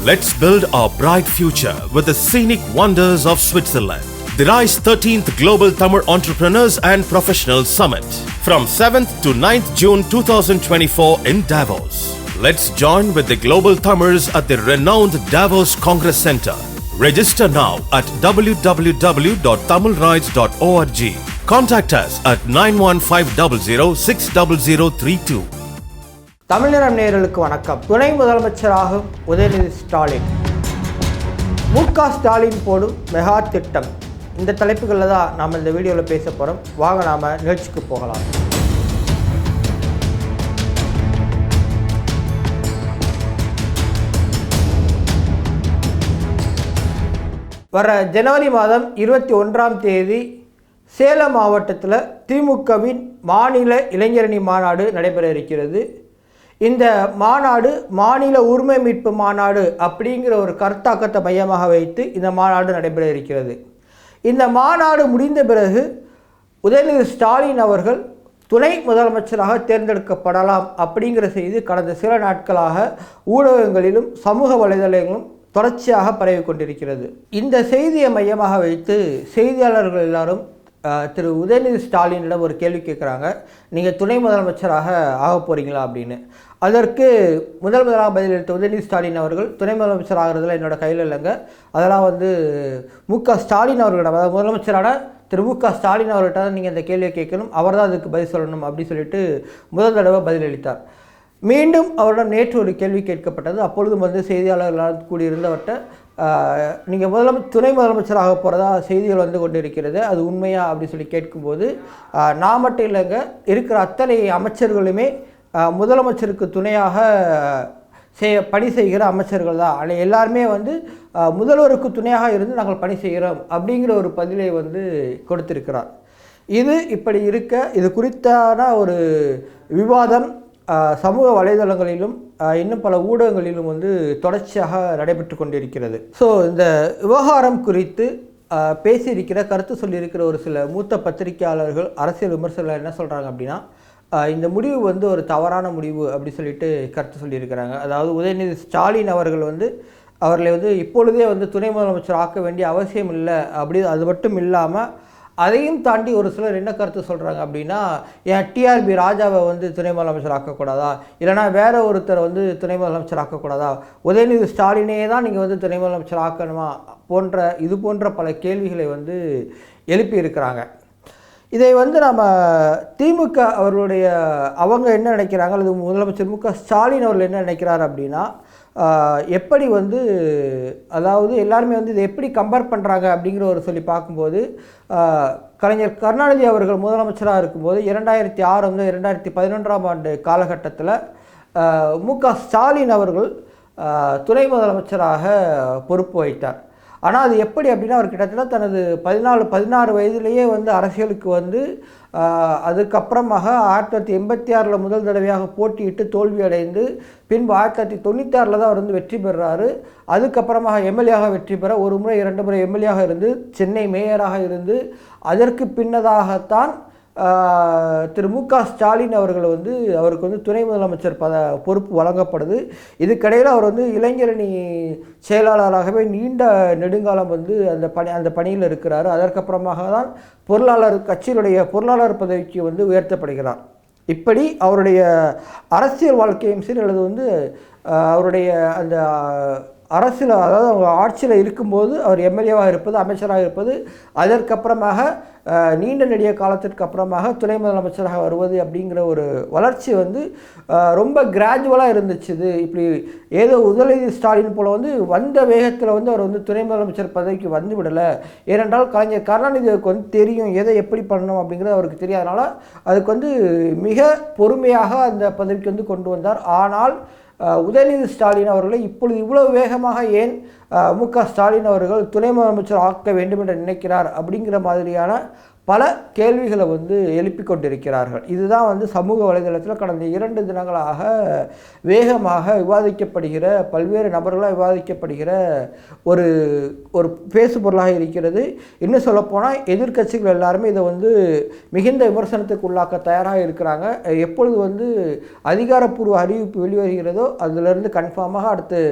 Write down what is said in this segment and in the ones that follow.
Let's build our bright future with the scenic wonders of Switzerland. The RISE 13th Global Tamil Entrepreneurs and Professionals Summit from 7th to 9th June 2024 in Davos. Let's join with the global Tamils at the renowned Davos Congress Center. Register now at www.tamilrides.org. Contact us at 91500600032. தமிழ்நிறம் நேயர்களுக்கு வணக்கம். துணை முதலமைச்சராக உதயநிதி ஸ்டாலின், மு.க. ஸ்டாலின் போடும் mega திட்டம், இந்த தலைப்புகளில் தான் நாம் இந்த வீடியோவில் பேச போகிறோம். வாங்க நாம் நிகழ்ச்சிக்கு போகலாம். வர ஜனவரி மாதம் 21ஆம் தேதி சேலம் மாவட்டத்தில் திமுகவின் மாநில இளைஞரணி மாநாடு நடைபெற இருக்கிறது. இந்த மாநாடு மாநில உரிமை மீட்பு மாநாடு அப்படிங்கிற ஒரு கருத்தாக்கத்தை மையமாக வைத்து இந்த மாநாடு நடைபெற இருக்கிறது. இந்த மாநாடு முடிந்த பிறகு உதயநிதி ஸ்டாலின் அவர்கள் துணை முதலமைச்சராக தேர்ந்தெடுக்கப்படலாம் அப்படிங்கிற செய்தி கடந்த சில நாட்களாக ஊடகங்களிலும் சமூக வலைதளங்களிலும் தொடர்ச்சியாக பரவி கொண்டிருக்கிறது. இந்த செய்தியை மையமாக வைத்து செய்தியாளர்கள் எல்லாரும் திரு உதயநிதி ஸ்டாலினிடம் ஒரு கேள்வி கேட்குறாங்க, நீங்கள் துணை முதலமைச்சராக ஆக போகிறீங்களா அப்படின்னு. அதற்கு முதலாக பதிலளித்த உதயநிதி ஸ்டாலின் அவர்கள், துணை முதலமைச்சர் ஆகிறதுல என்னோட கையில் இல்லைங்க, அதெல்லாம் மு.க. ஸ்டாலின் அவர்களிடம், அதாவது முதலமைச்சரான திரு மு.க. ஸ்டாலின் அவர்கிட்ட தான் நீங்கள் இந்த கேள்வியை கேட்கணும், அவர் தான் அதுக்கு பதில் சொல்லணும் அப்படின்னு சொல்லிட்டு முதல் தடவை பதிலளித்தார். மீண்டும் அவரிடம் நேற்று ஒரு கேள்வி கேட்கப்பட்டது. அப்பொழுதும் செய்தியாளர்களால் கூடியிருந்தவர்கிட்ட, நீங்கள் துணை முதலமைச்சராக போகிறதா செய்திகள் கொண்டிருக்கிறது, அது உண்மையா அப்படின்னு சொல்லி கேட்கும்போது, நான் மட்டும் இல்லைங்க, இருக்கிற அத்தனை அமைச்சர்களுமே முதலமைச்சருக்கு துணையாக பணி செய்கிற அமைச்சர்கள் தான், எல்லாருமே முதல்வருக்கு துணையாக இருந்து நாங்கள் பணி செய்கிறோம் அப்படிங்கிற ஒரு பதிலை கொடுத்திருக்கிறார். இது இப்படி இருக்க, இது குறித்தான ஒரு விவாதம் சமூக வலைதளங்களிலும் இன்னும் பல ஊடகங்களிலும் தொடர்ச்சியாக நடைபெற்று கொண்டிருக்கிறது. ஸோ இந்த விவகாரம் குறித்து பேசியிருக்கிற, கருத்து சொல்லியிருக்கிற ஒரு சில மூத்த பத்திரிகையாளர்கள், அரசியல் விமர்சகர்கள் என்ன சொல்கிறாங்க அப்படின்னா, இந்த முடிவு ஒரு தவறான முடிவு அப்படி சொல்லிட்டு கருத்து சொல்லியிருக்கிறாங்க. அதாவது உதயநிதி ஸ்டாலின் அவர்கள் அவர்களை இப்பொழுதே துணை முதலமைச்சர் ஆக்க வேண்டிய அவசியம் இல்லை அப்படி. அது மட்டும் இல்லாமல் அதையும் தாண்டி ஒரு சிலர் என்ன கருத்து சொல்கிறாங்க அப்படின்னா, ஏன் டிஆர்பி ராஜாவை துணை முதலமைச்சர் ஆக்கக்கூடாதா, இல்லைனா வேற ஒருத்தர் துணை முதலமைச்சர் ஆக்கக்கூடாதா, உதயநிதி ஸ்டாலினே தான் நீங்கள் துணை முதலமைச்சர் ஆக்கணுமா இது போன்ற பல கேள்விகளை எழுப்பி இருக்கிறாங்க. இதை நம்ம திமுக அவர்களுடைய அவங்க என்ன நினைக்கிறாங்க, அல்லது முதலமைச்சர் மு.க. ஸ்டாலின் அவர்கள் என்ன நினைக்கிறார் அப்படின்னா, எப்படி அதாவது எல்லாருமே இதை எப்படி கம்பேர் பண்ணுறாங்க அப்படிங்கிற ஒரு சொல்லி பார்க்கும்போது, கலைஞர் கருணாநிதி அவர்கள் முதலமைச்சராக இருக்கும்போது 2006 2011ஆம் ஆண்டு காலகட்டத்தில் மு.க. ஸ்டாலின் அவர்கள் துணை முதலமைச்சராக பொறுப்பு வகித்தார். ஆனால் அது எப்படி அப்படின்னா, அவர் கிட்டத்தட்ட தனது 16 வயதிலேயே அரசியலுக்கு அதுக்கப்புறமாக 1986 முதல் தடவையாக போட்டியிட்டு தோல்வி அடைந்து, பின்பு 1996 தான் அவர் வெற்றி பெறுறாரு. அதுக்கப்புறமாக எம்எல்ஏயாக வெற்றி பெற, ஒரு முறை 2 முறை எம்எல்ஏயாக இருந்து, சென்னை மேயராக இருந்து, அதற்கு பின்னதாகத்தான் திரு மு.க. ஸ்டாலின் அவர்கள் அவருக்கு துணை முதலமைச்சர் பொறுப்பு வழங்கப்படுது. இதுக்கிடையில் அவர் இளைஞரணி செயலாளராகவே நீண்ட நெடுங்காலம் அந்த பணியில் இருக்கிறார். அதற்கப்புறமாக தான் கட்சியினுடைய பொருளாளர் பதவிக்கு உயர்த்தப்படுகிறார். இப்படி அவருடைய அரசியல் வாழ்க்கையும் சரி, அல்லது அவருடைய அந்த அரசியல், அதாவது அவங்க ஆட்சியில் இருக்கும்போது அவர் எம்எல்ஏவாக இருப்பது, அமைச்சராக இருப்பது, அதற்கப்புறமாக நீண்ட நெடிய காலத்திற்கு அப்புறமாக துணை முதலமைச்சராக வருவது அப்படிங்கிற ஒரு வளர்ச்சி ரொம்ப கிராஜுவலாக இருந்துச்சு. இப்படி ஏதோ உதயநிதி ஸ்டாலின் போல் வந்த வேகத்தில் அவர் துணை முதலமைச்சர் பதவிக்கு விடலை. ஏனென்றால் கலைஞர் கருணாநிதிக்கு தெரியும் எதை எப்படி பண்ணணும் அப்படிங்கிறது அவருக்கு தெரியாதனால அதுக்கு மிக பொறுமையாக அந்த பதவிக்கு கொண்டு வந்தார். ஆனால் உதயநிதி ஸ்டாலின் அவர்களை இப்பொழுது இவ்வளவு வேகமாக ஏன் மு.க. ஸ்டாலின் அவர்கள் துணை முதலமைச்சர் ஆக்க வேண்டும் என்று நினைக்கிறார் அப்படிங்கிற மாதிரியான பல கேள்விகளை வந்து எழுப்பி கொண்டிருக்கிறார்கள். இதுதான் வந்து சமூக வலைதளத்தில் கடந்த 2 தினங்களாக வேகமாக விவாதிக்கப்படுகிற, பல்வேறு நபர்களால் விவாதிக்கப்படுகிற ஒரு ஒரு பேசு பொருளாக இருக்கிறது. இன்னும் சொல்லப்போனால் எதிர்க்கட்சிகள் எல்லாருமே இதை வந்து மிகுந்த விமர்சனத்துக்கு உள்ளாக்க தயாராக இருக்கிறாங்க. எப்பொழுது வந்து அதிகாரப்பூர்வ அறிவிப்பு வெளிவருகிறதோ அதிலிருந்து கன்ஃபார்மாக அடுத்து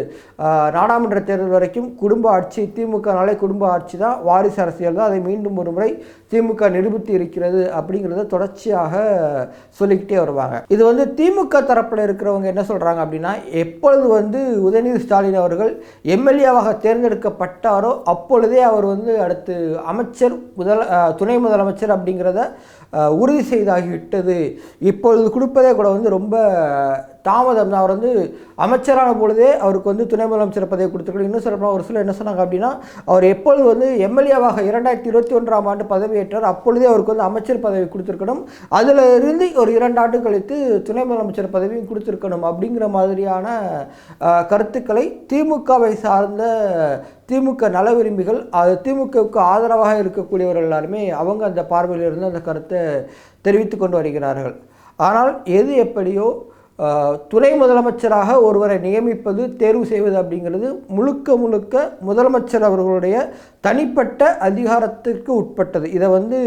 நாடாளுமன்ற தேர்தல் வரைக்கும் குடும்ப ஆட்சி, திமுகனாலே குடும்ப ஆட்சி தான், வாரிசு அரசியல் தான், அதை மீண்டும் ஒரு முறை திமுக நிரூபித்து இருக்கிறது அப்படிங்கிறத தொடர்ச்சியாக சொல்லிக்கிட்டே வருவாங்க. இது வந்து திமுக தரப்பில் இருக்கிறவங்க என்ன சொல்கிறாங்க அப்படின்னா, எப்பொழுது வந்து உதயநிதி ஸ்டாலின் அவர்கள் எம்எல்ஏவாக தேர்ந்தெடுக்கப்பட்டாரோ அப்பொழுதே அவர் வந்து அடுத்து அமைச்சர், துணை முதலமைச்சர் அப்படிங்கிறத உறுதி செய்தாகிவிட்டது. இப்பொழுது கொடுப்பதே கூட வந்து ரொம்ப தாமதம் தான். அவர் வந்து அமைச்சரான பொழுதே அவருக்கு வந்து துணை முதலமைச்சர் பதவி கொடுத்துருக்கணும். இன்னும் சொல்லப்போனால் ஒரு சிலர் என்ன சொன்னாங்க அப்படின்னா, அவர் எப்பொழுது வந்து எம்எல்ஏவாக 2021ஆம் ஆண்டு பதவியேற்றார் அப்பொழுதே அவருக்கு வந்து அமைச்சர் பதவி கொடுத்துருக்கணும், அதில் இருந்து ஒரு 2 ஆண்டு கழித்து துணை முதலமைச்சர் பதவியும் கொடுத்துருக்கணும் அப்படிங்கிற மாதிரியான கருத்துக்களை திமுகவை சார்ந்த திமுக நல விரும்பிகள், அது திமுகவுக்கு ஆதரவாக இருக்கக்கூடியவர்கள் எல்லாருமே அவங்க அந்த பார்வையிலிருந்து அந்த கருத்தை தெரிவித்து கொண்டு வருகிறார்கள். ஆனால் எது எப்படியோ துணை முதலமைச்சராக ஒருவரை நியமிப்பது, தேர்வு செய்வது அப்படிங்கிறது முழுக்க முழுக்க முதலமைச்சர் அவர்களுடைய தனிப்பட்ட அதிகாரத்திற்கு உட்பட்டது. இதை வந்து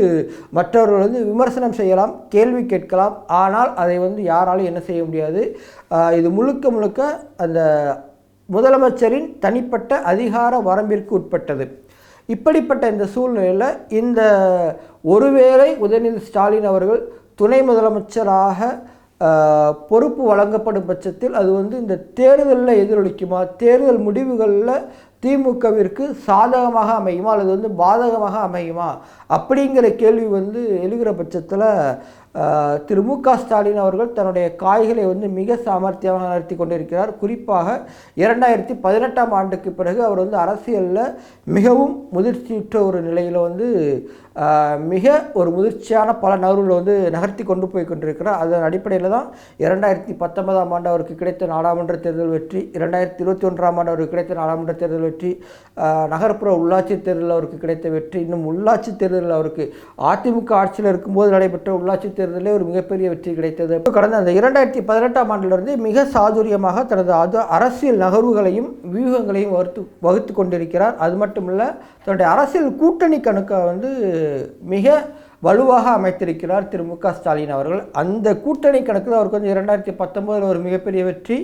மற்றவர்கள் வந்து விமர்சனம் செய்யலாம், கேள்வி கேட்கலாம், ஆனால் அதை வந்து யாராலும் என்ன செய்ய முடியாது. இது முழுக்க முழுக்க அந்த முதலமைச்சரின் தனிப்பட்ட அதிகார வரம்பிற்கு உட்பட்டது. இப்படிப்பட்ட இந்த சூழ்நிலையில் இந்த ஒருவேளை உதயநிதி ஸ்டாலின் அவர்கள் துணை முதலமைச்சராக பொறுப்பு வழங்கப்படும் பட்சத்தில் அது வந்து இந்த தேர்தலில் எதிரொலிக்குமா, தேர்தல் முடிவுகளில் திமுகவிற்கு சாதகமாக அமையுமா அல்லது வந்து பாதகமாக அமையுமா அப்படிங்கிற கேள்வி வந்து எழுகிற பட்சத்தில் திரு மு.க. ஸ்டாலின் அவர்கள் தன்னுடைய காய்களை வந்து மிக சாமர்த்தியமாக நடத்தி கொண்டிருக்கிறார். குறிப்பாக 2018ஆம் ஆண்டுக்கு பிறகு அவர் வந்து அரசியலில் மிகவும் முதிர்ச்சியுற்ற ஒரு நிலையில் வந்து மிக ஒரு முதிர்ச்சியான பல நகர்வுகளை வந்து நகர்த்தி கொண்டு போய் கொண்டிருக்கிறார். அதன் அடிப்படையில் தான் 2019ஆம் ஆண்டு அவருக்கு கிடைத்த நாடாளுமன்ற தேர்தல் வெற்றி, 2021ஆம் ஆண்டு அவருக்கு கிடைத்த நாடாளுமன்ற தேர்தல் வெற்றி, நகர்ப்புற உள்ளாட்சி தேர்தலில் அவருக்கு கிடைத்த வெற்றி, இன்னும் உள்ளாட்சி தேர்தலில் அவருக்கு அதிமுக ஆட்சியில் இருக்கும்போது நடைபெற்ற உள்ளாட்சி தேர்தலே ஒரு மிகப்பெரிய வெற்றி கிடைத்தது. கடந்த அந்த 2018ஆம் ஆண்டிலிருந்து மிக சாதுரியமாக தனது அரசியல் நகர்வுகளையும் வியூகங்களையும் வகுத்து கொண்டிருக்கிறார். அது மட்டும் இல்லை, தன்னுடைய அரசியல் கூட்டணி கணக்கை வந்து மிக வலுவாக அமைத்திருக்கிறார் திரு மு.க. ஸ்டாலின் அவர்கள். அந்த கூட்டணி கணக்கில் அவருக்கு வந்து 2019 ஒரு மிகப்பெரிய வெற்றி,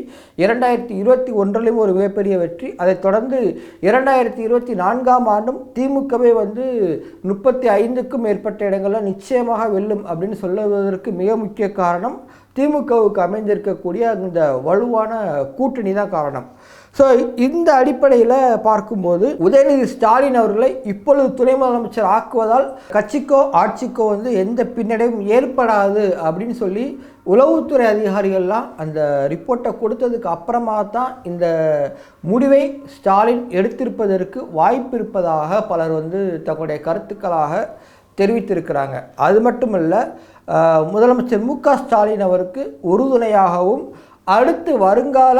2021 ஒரு மிகப்பெரிய வெற்றி, அதைத் தொடர்ந்து 2024ஆம் ஆண்டும் திமுகவே வந்து 35க்கும் மேற்பட்ட இடங்களில் நிச்சயமாக வெல்லும் அப்படின்னு சொல்லுவதற்கு மிக முக்கிய காரணம் திமுகவுக்கு அமைந்திருக்கக்கூடிய அந்த வலுவான கூட்டணி தான் காரணம். ஸோ இந்த அடிப்படையில் பார்க்கும்போது உதயநிதி ஸ்டாலின் அவர்களை இப்பொழுது துணை முதலமைச்சர் ஆக்குவதால் கட்சிக்கோ ஆட்சிக்கோ வந்து எந்த பின்னடைவும் ஏற்படாது அப்படின்னு சொல்லி உளவுத்துறை அதிகாரிகள்லாம் அந்த ரிப்போர்ட்டை கொடுத்ததுக்கு அப்புறமா தான் இந்த முடிவை ஸ்டாலின் எடுத்திருப்பதற்கு வாய்ப்பு இருப்பதாக பலர் வந்து தங்களுடைய கருத்துக்களாக தெரிவித்திருக்கிறாங்க. அது மட்டுமல்ல, முதலமைச்சர் மு.க. ஸ்டாலின் அவருக்கு உறுதுணையாகவும் அடுத்து வருங்கால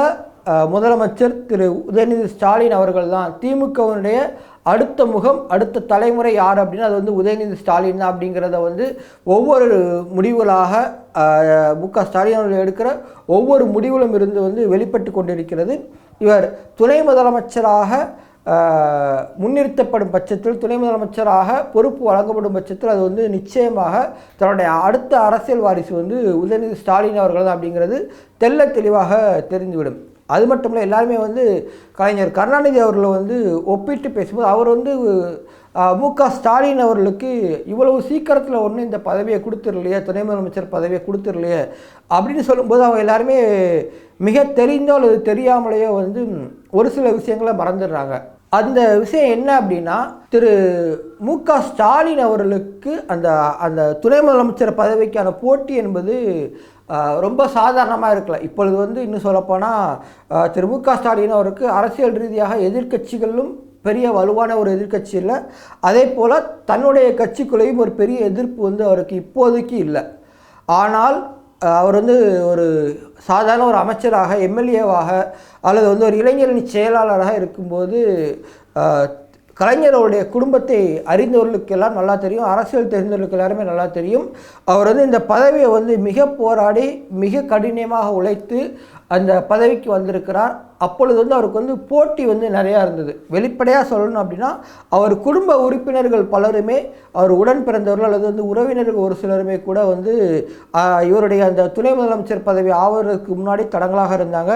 முதலமைச்சர் திரு உதயநிதி ஸ்டாலின் அவர்கள் தான், திமுகவினுடைய அடுத்த முகம், அடுத்த தலைமுறை யார் அப்படின்னா அது வந்து உதயநிதி ஸ்டாலின் தான் அப்படிங்கிறத வந்து ஒவ்வொரு முடிவுகளாக மு.க. ஸ்டாலின் அவர்கள் எடுக்கிற ஒவ்வொரு முடிவிலும் இருந்து வந்து வெளிப்பட்டு கொண்டிருக்கிறது. இவர் துணை முதலமைச்சராக முன்னிறுத்தப்படும் பட்சத்தில், துணை முதலமைச்சராக பொறுப்பு வழங்கப்படும் பட்சத்தில் அது வந்து நிச்சயமாக தன்னுடைய அடுத்த அரசியல் வாரிசு வந்து உதயநிதி ஸ்டாலின் அவர்கள் தான் அப்படிங்கிறது தெள்ள தெளிவாக தெரிந்துவிடும். அது மட்டும் இல்லை, எல்லாருமே வந்து கலைஞர் கருணாநிதி அவர்களை வந்து ஒப்பிட்டு பேசும்போது அவர் வந்து மு.க. ஸ்டாலின் அவர்களுக்கு இவ்வளவு சீக்கிரத்தில் ஒன்று இந்த பதவியை கொடுத்துடலையே, துணை முதலமைச்சர் பதவியை கொடுத்துடலையே அப்படின்னு சொல்லும்போது அவங்க எல்லாருமே மிக தெரிந்தோ அல்லது தெரியாமலேயோ வந்து ஒரு சில விஷயங்களை மறந்துடுறாங்க. அந்த விஷயம் என்ன அப்படின்னா, திரு மு.க. ஸ்டாலின் அவர்களுக்கு அந்த அந்த துணை முதலமைச்சர் பதவிக்கான போட்டி என்பது ரொம்ப சாதாரணமாக இருக்கல. இப்பொழுது வந்து இன்னும் சொல்லப்போனால் திரு மு.க. ஸ்டாலின் அவருக்கு அரசியல் ரீதியாக எதிர்க்கட்சிகளிலும் பெரிய வலுவான ஒரு எதிர்க்கட்சி இல்லை, அதே போல் தன்னுடைய கட்சிக்குள்ளேயும் ஒரு பெரிய எதிர்ப்பு வந்து அவருக்கு இப்போதைக்கு இல்லை. ஆனால் அவர் வந்து ஒரு சாதாரண ஒரு அமைச்சராக, எம்எல்ஏவாக அல்லது வந்து ஒரு இளைஞரணி செயலாளராக இருக்கும்போது கலைஞருடைய குடும்பத்தை அறிந்தவர்களுக்கெல்லாம் நல்லா தெரியும், அரசியல் தெரிந்தவர்களுக்கு எல்லாருமே நல்லா தெரியும். அவர் வந்து இந்த பதவியை வந்து மிக போராடி மிக கடினமாக உழைத்து அந்த பதவிக்கு வந்திருக்கிறார். அப்பொழுது வந்து அவருக்கு வந்து போட்டி வந்து நிறையா இருந்தது. வெளிப்படையாக சொல்லணும் அப்படின்னா அவர் குடும்ப உறுப்பினர்கள் பலருமே அவர் உடன் பிறந்தவர்கள் அல்லது வந்து உறவினர்கள் ஒரு சிலருமே கூட வந்து இவருடைய அந்த துணை முதலமைச்சர் பதவி ஆவதற்கு முன்னாடி தடங்களாக இருந்தாங்க.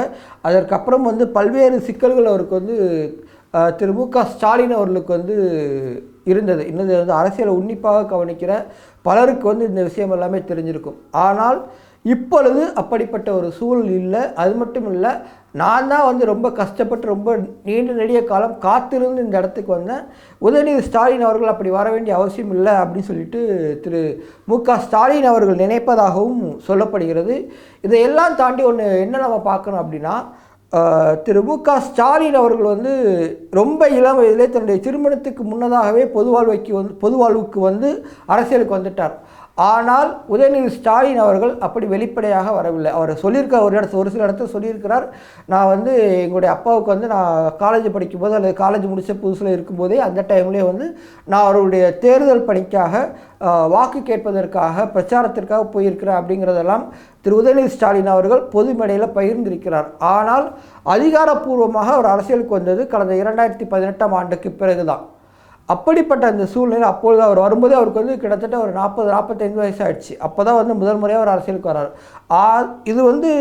அதற்கப்புறம் வந்து பல்வேறு சிக்கல்கள் அவருக்கு வந்து திரு மு.க. ஸ்டாலின் அவர்களுக்கு வந்து இருந்தது. இன்னது வந்து அரசியலை உன்னிப்பாக கவனிக்கிற பலருக்கு வந்து இந்த விஷயம் எல்லாமே தெரிஞ்சிருக்கும். ஆனால் இப்பொழுது அப்படிப்பட்ட ஒரு சூழல் இல்லை. அது மட்டும் இல்லை, நான் தான் வந்து ரொம்ப கஷ்டப்பட்டு ரொம்ப நீண்ட நெடிய காலம் காத்திருந்து இந்த இடத்துக்கு வந்தேன். உதயநிதி ஸ்டாலின் அவர்கள் அப்படி வர வேண்டிய அவசியம் இல்லை அப்படின்னு சொல்லிட்டு திரு மு.க. ஸ்டாலின் அவர்கள் நினைப்பதாகவும் சொல்லப்படுகிறது. இதையெல்லாம் தாண்டி ஒன்று என்ன நம்ம பார்க்கணும் அப்படின்னா, திரு மு.க. ஸ்டாலின் அவர்கள் வந்து ரொம்ப இளம் வயதிலே தன்னுடைய திருமணத்துக்கு முன்னதாகவே பொது வாழ்வுக்கு வந்து அரசியலுக்கு வந்துட்டார். ஆனால் உதயநிதி ஸ்டாலின் அவர்கள் அப்படி வெளிப்படையாக வரவில்லை. அவர் சொல்லியிருக்க ஒரு சில இடத்துல சொல்லியிருக்கிறார், நான் வந்து எங்களுடைய அப்பாவுக்கு வந்து நான் காலேஜ் படிக்கும்போது அல்லது காலேஜ் முடித்த புதுசில் இருக்கும்போதே அந்த டைம்லேயே வந்து நான் அவருடைய தேர்தல் பணிக்காக வாக்கு கேட்பதற்காக பிரச்சாரத்திற்காக போயிருக்கிறேன் அப்படிங்கிறதெல்லாம் திரு உதயநிதி ஸ்டாலின் அவர்கள் பொது மேடையில் பகிர்ந்திருக்கிறார். ஆனால் அதிகாரப்பூர்வமாக அவர் அரசியலுக்கு வந்தது கடந்த 2018 ஆண்டுக்கு பிறகுதான். அப்படிப்பட்ட அந்த சூழ்நிலை அப்பொழுது அவர் வரும்போதே அவருக்கு வந்து கிட்டத்தட்ட ஒரு 40-45 வயசு ஆயிடுச்சு. அப்போ தான் வந்து முதல் முறையாக அவர் அரசியலுக்கு வர்றார். இது வந்து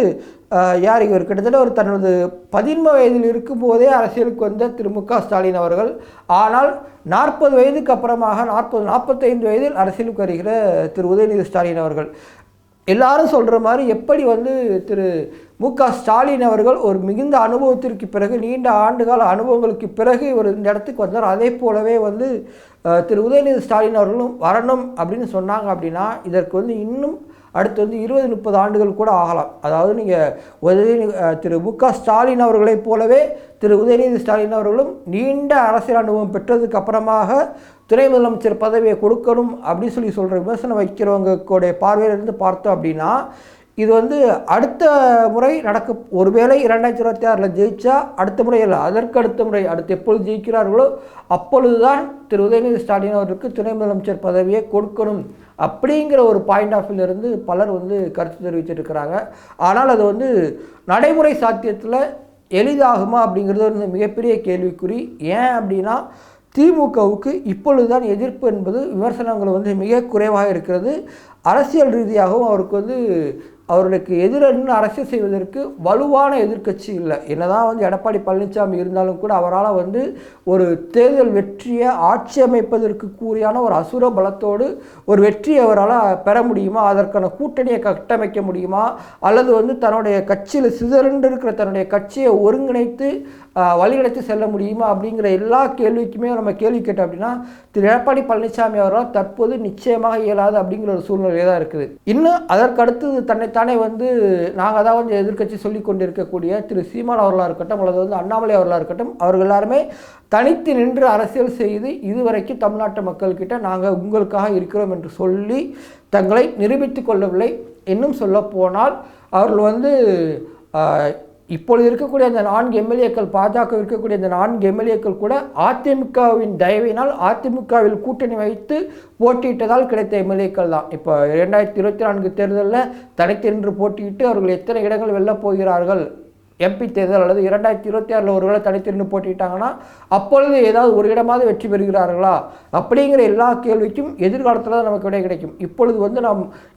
இவர் கிட்டத்தட்ட ஒரு தனது 11 வயதில் இருக்கும்போதே அரசியலுக்கு வந்த திரு மு.க. ஸ்டாலின் அவர்கள். ஆனால் 40 வயதுக்கு அப்புறமாக 45 வயதில் அரசியலுக்கு வருகிற திரு உதயநிதி ஸ்டாலின் அவர்கள். எல்லாரும் சொல்கிற மாதிரி எப்படி வந்து திரு மு.க. ஸ்டாலின் அவர்கள் ஒரு மிகுந்த அனுபவத்திற்கு பிறகு நீண்ட ஆண்டுகால அனுபவங்களுக்கு பிறகு இவர் இந்த இடத்துக்கு வந்தார், அதே போலவே வந்து திரு உதயநிதி ஸ்டாலின் அவர்களும் வரணும் அப்படின்னு சொன்னாங்க. அப்படின்னா இதற்கு வந்து இன்னும் அடுத்து வந்து 20-30 ஆண்டுகள் கூட ஆகலாம். அதாவது நீங்கள் திரு மு.க. ஸ்டாலின் அவர்களைப் போலவே திரு உதயநிதி ஸ்டாலின் அவர்களும் நீண்ட அரசியல் அனுபவம் பெற்றதுக்கு அப்புறமாக துணை முதலமைச்சர் பதவியை கொடுக்கணும் அப்படின்னு சொல்கிற விமர்சனம் வைக்கிறவங்களுடைய பார்வையிலிருந்து பார்த்தோம் அப்படின்னா இது வந்து அடுத்த முறை ஒருவேளை 2026 ஜெயிச்சா அடுத்த முறை இல்லை, அதற்கு அடுத்த முறை அடுத்து எப்பொழுது ஜெயிக்கிறார்களோ அப்பொழுதுதான் திரு உதயநிதி ஸ்டாலின் அவருக்கு துணை முதலமைச்சர் பதவியை கொடுக்கணும் அப்படிங்கிற ஒரு பாயிண்ட் ஆஃப் வியூலேருந்து பலர் வந்து கருத்து தெரிவிச்சிருக்கிறாங்க. ஆனால் அது வந்து நடைமுறை சாத்தியத்தில் எளிதாகுமா அப்படிங்கிறது வந்து மிகப்பெரிய கேள்விக்குறி. ஏன் அப்படின்னா திமுகவுக்கு இப்பொழுதுதான் எதிர்ப்பு என்பது விமர்சனங்கள் வந்து மிக குறைவாக இருக்கிறது. அரசியல் ரீதியாகவும் அவருக்கு வந்து அவர்களுக்கு எதிரன்னு அரசியல் செய்வதற்கு வலுவான எதிர்க்கட்சி இல்லை. என்னதான் வந்து எடப்பாடி பழனிசாமி இருந்தாலும் கூட அவரால் வந்து ஒரு தேர்தல் வெற்றியை ஆட்சி அமைப்பதற்கு கூறியான ஒரு அசுர பலத்தோடு ஒரு வெற்றியை அவரால் பெற முடியுமா, அதற்கான கூட்டணியை கட்டமைக்க முடியுமா, அல்லது வந்து தன்னுடைய கட்சியில் சிதறண்டு இருக்கிற தன்னுடைய கட்சியை ஒருங்கிணைத்து வழிநடத்தி செல்ல முடியுமா அப்படிங்கிற எல்லா கேள்விக்குமே நம்ம கேள்வி கேட்டோம் அப்படின்னா திரு எடப்பாடி பழனிசாமி அவரால் தற்போது நிச்சயமாக இயலாது அப்படிங்கிற ஒரு சூழ்நிலை தான் இருக்குது. இன்னும் அதற்கடுத்து தன்னைத்தானே வந்து நாங்கள் தான் வந்து எதிர்க்கட்சி சொல்லி கொண்டிருக்கக்கூடிய திரு சீமான் அவர்களாக இருக்கட்டும் அல்லது வந்து அண்ணாமலை அவர்களாக இருக்கட்டும் அவர்கள் எல்லாருமே தனித்து நின்று அரசியல் செய்து இதுவரைக்கும் தமிழ்நாட்டு மக்கள்கிட்ட நாங்கள் உங்களுக்காக இருக்கிறோம் என்று சொல்லி தங்களை நிரூபித்து கொள்ளவில்லை. இன்னும் சொல்ல போனால் அவர்கள் வந்து இப்பொழுது இருக்கக்கூடிய அந்த 4 எம்எல்ஏக்கள் பாஜக இருக்கக்கூடிய அந்த 4 எம்எல்ஏக்கள் கூட அதிமுகவின் தயவினால் அதிமுகவில் கூட்டணி வைத்து போட்டியிட்டதால் கிடைத்த எம்எல்ஏக்கள் தான். இப்போ 2024 தேர்தலில் தனித்து நின்று போட்டியிட்டு அவர்கள் எத்தனை இடங்கள் வெல்ல போகிறார்கள், எம்பி தேர்தல் அல்லது 2026 ஒருவேளை தனித்திருந்து போட்டிட்டாங்கன்னா அப்பொழுது ஏதாவது ஒரு இடமாவது வெற்றி பெறுகிறார்களா அப்படிங்கிற எல்லா கேள்விக்கும் எதிர்காலத்தில் தான் நமக்கு விடை கிடைக்கும். இப்பொழுது வந்து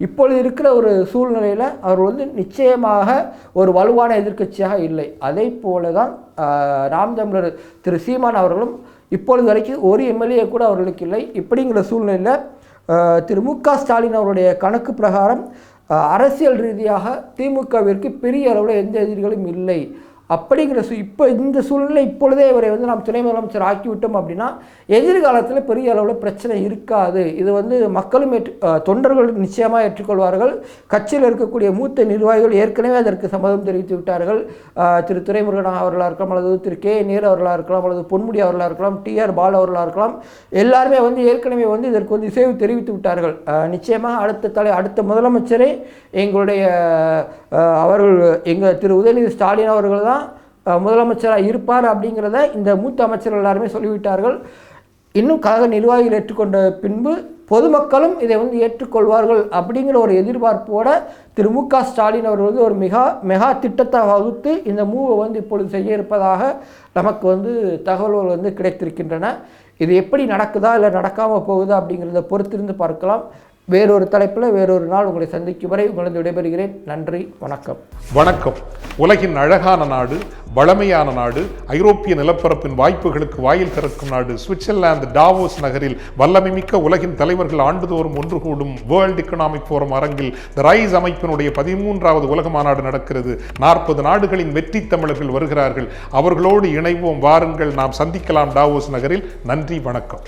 இப்பொழுது இருக்கிற ஒரு சூழ்நிலையில் அவர் வந்து நிச்சயமாக ஒரு வலுவான எதிர்க்கட்சியாக இல்லை. அதே போல தான் நாம் தமிழர் திரு சீமான் அவர்களும் இப்பொழுது வரைக்கும் ஒரு எம்எல்ஏ கூட அவர்களுக்கு இல்லை. இப்படிங்கிற சூழ்நிலையில் திரு மு.க. ஸ்டாலின் அவருடைய கணக்கு பிரகாரம் அரசியல் ரீதியாக திமுகவிற்கு பெரிய அளவில் எந்த எதிரிகளும் இல்லை அப்படிங்கிற இப்போ இந்த சூழ்நிலை இப்பொழுதே இவரை வந்து நாம் துணை முதலமைச்சர் ஆக்கிவிட்டோம் அப்படின்னா எதிர்காலத்தில் பெரிய அளவில் பிரச்சனை இருக்காது. இது வந்து மக்களும் தொண்டர்கள் நிச்சயமாக ஏற்றுக்கொள்வார்கள். கட்சியில் இருக்கக்கூடிய மூத்த நிர்வாகிகள் ஏற்கனவே அதற்கு சம்மதம் தெரிவித்து விட்டார்கள். திரு துரைமுருகன் அவர்களாக இருக்கலாம் அல்லது திரு கே நேரு அவர்களாக இருக்கலாம் அல்லது பொன்முடி அவர்களாக இருக்கலாம், டிஆர் பாலு அவர்களாக இருக்கலாம், எல்லாருமே வந்து ஏற்கனவே வந்து இதற்கு வந்து இசைவு தெரிவித்து விட்டார்கள். நிச்சயமாக அடுத்த முதலமைச்சரே எங்கள் திரு உதயநிதி ஸ்டாலின் அவர்கள் தான் முதலமைச்சராக இருப்பார் அப்படிங்கிறத இந்த மூத்த அமைச்சர்கள் எல்லாருமே சொல்லிவிட்டார்கள். இன்னும் கழக நிர்வாகிகள் ஏற்றுக்கொண்ட பின்பு பொதுமக்களும் இதை வந்து ஏற்றுக்கொள்வார்கள் அப்படிங்கிற ஒரு எதிர்பார்ப்போட திரு மு.க. ஸ்டாலின் அவர்கள் வந்து ஒரு மெகா திட்டத்தை வகுத்து இந்த மூவை வந்து இப்பொழுது செய்ய இருப்பதாக நமக்கு வந்து தகவல்கள் வந்து கிடைத்திருக்கின்றன. இது எப்படி நடக்குதா இல்லை நடக்காமல் போகுதா அப்படிங்கிறத பொறுத்திருந்து பார்க்கலாம். வேறொரு தலைப்பில் வேறொரு நாள் உங்களை சந்திக்கும் வரை உங்களது விடைபெறுகிறேன். நன்றி, வணக்கம். வணக்கம். உலகின் அழகான நாடு, வளமையான நாடு, ஐரோப்பிய நிலப்பரப்பின் வாய்ப்புகளுக்கு வாயில் திறக்கும் நாடு சுவிட்சர்லாந்து டாவோஸ் நகரில் வல்லமைமிக்க உலகின் தலைவர்கள் ஆண்டுதோறும் ஒன்று கூடும் வேர்ல்ட் எக்கனாமிக் ஃபோரம் அரங்கில் தி ரைஸ் அமைப்பினுடைய 13வது உலக மாநாடு நடக்கிறது. 40 நாடுகளின் வெற்றி தமிழர்கள் வருகிறார்கள். அவர்களோடு இணைவோம், வாருங்கள், நாம் சந்திக்கலாம் டாவோஸ் நகரில். நன்றி, வணக்கம்.